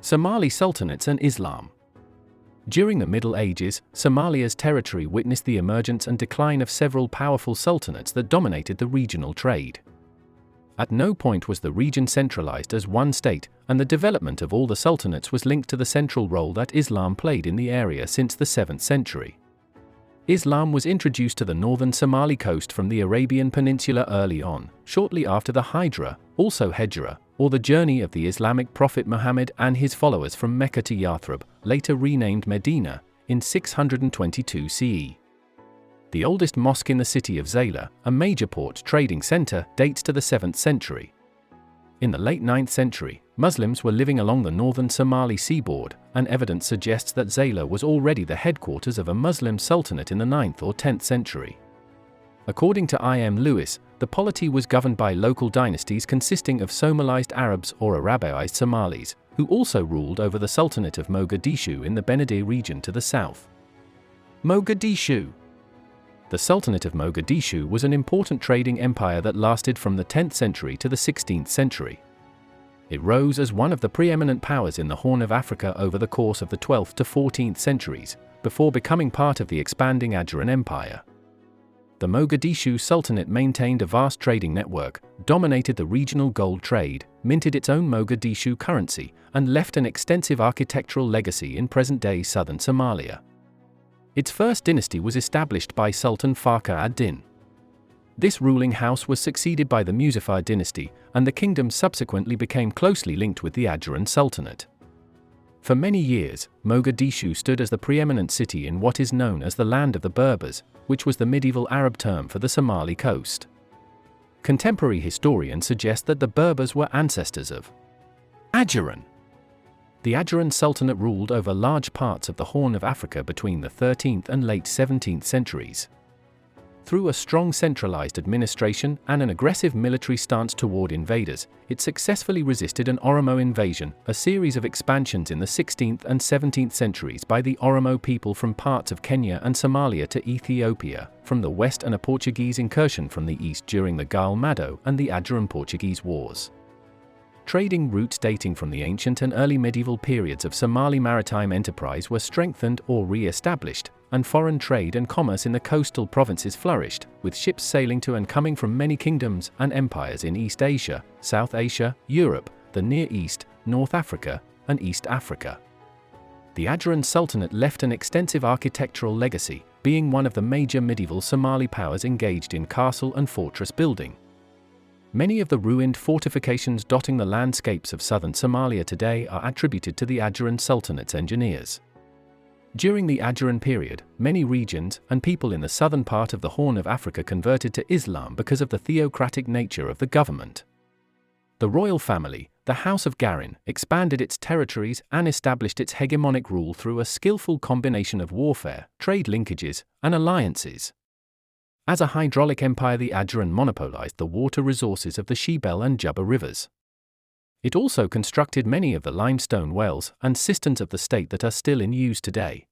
Somali Sultanates and Islam. During the Middle Ages, Somalia's territory witnessed the emergence and decline of several powerful sultanates that dominated the regional trade. At no point was the region centralized as one state, and the development of all the sultanates was linked to the central role that Islam played in the area since the 7th century. Islam was introduced to the northern Somali coast from the Arabian Peninsula early on, shortly after the Hijra, also Hejra, or the journey of the Islamic prophet Muhammad and his followers from Mecca to Yathrib, later renamed Medina, in 622 CE. The oldest mosque in the city of Zayla, a major port trading center, dates to the 7th century. In the late 9th century, Muslims were living along the northern Somali seaboard, and evidence suggests that Zayla was already the headquarters of a Muslim sultanate in the 9th or 10th century. According to I.M. Lewis, the polity was governed by local dynasties consisting of Somalized Arabs or Arabaized Somalis, who also ruled over the Sultanate of Mogadishu in the Benedé region to the south. Mogadishu. The Sultanate of Mogadishu was an important trading empire that lasted from the 10th century to the 16th century. It rose as one of the preeminent powers in the Horn of Africa over the course of the 12th to 14th centuries, before becoming part of the expanding Adjuran Empire. The Mogadishu Sultanate maintained a vast trading network, dominated the regional gold trade, minted its own Mogadishu currency, and left an extensive architectural legacy in present-day southern Somalia. Its first dynasty was established by Sultan Fakhar ad-Din. This ruling house was succeeded by the Muzaffar dynasty, and the kingdom subsequently became closely linked with the Adjuran Sultanate. For many years, Mogadishu stood as the preeminent city in what is known as the Land of the Berbers, which was the medieval Arab term for the Somali coast. Contemporary historians suggest that the Berbers were ancestors of Adjuran. The Adjuran Sultanate ruled over large parts of the Horn of Africa between the 13th and late 17th centuries. Through a strong centralized administration and an aggressive military stance toward invaders, it successfully resisted an Oromo invasion, a series of expansions in the 16th and 17th centuries by the Oromo people from parts of Kenya and Somalia to Ethiopia, from the west, and a Portuguese incursion from the east during the Gal Mado and the Adjuran-Portuguese Wars. Trading routes dating from the ancient and early medieval periods of Somali maritime enterprise were strengthened or re-established, and foreign trade and commerce in the coastal provinces flourished, with ships sailing to and coming from many kingdoms and empires in East Asia, South Asia, Europe, the Near East, North Africa, and East Africa. The Adjuran Sultanate left an extensive architectural legacy, being one of the major medieval Somali powers engaged in castle and fortress building. Many of the ruined fortifications dotting the landscapes of southern Somalia today are attributed to the Adjuran Sultanate's engineers. During the Adjuran period, many regions and people in the southern part of the Horn of Africa converted to Islam because of the theocratic nature of the government. The royal family, the House of Garin, expanded its territories and established its hegemonic rule through a skillful combination of warfare, trade linkages, and alliances. As a hydraulic empire, the Adjuran monopolized the water resources of the Shebel and Juba rivers. It also constructed many of the limestone wells and cisterns of the state that are still in use today.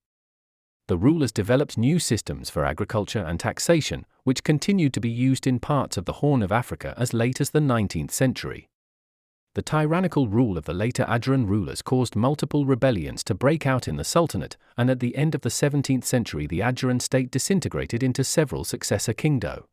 The rulers developed new systems for agriculture and taxation, which continued to be used in parts of the Horn of Africa as late as the 19th century. The tyrannical rule of the later Adjuran rulers caused multiple rebellions to break out in the Sultanate, and at the end of the 17th century the Adjuran state disintegrated into several successor kingdoms.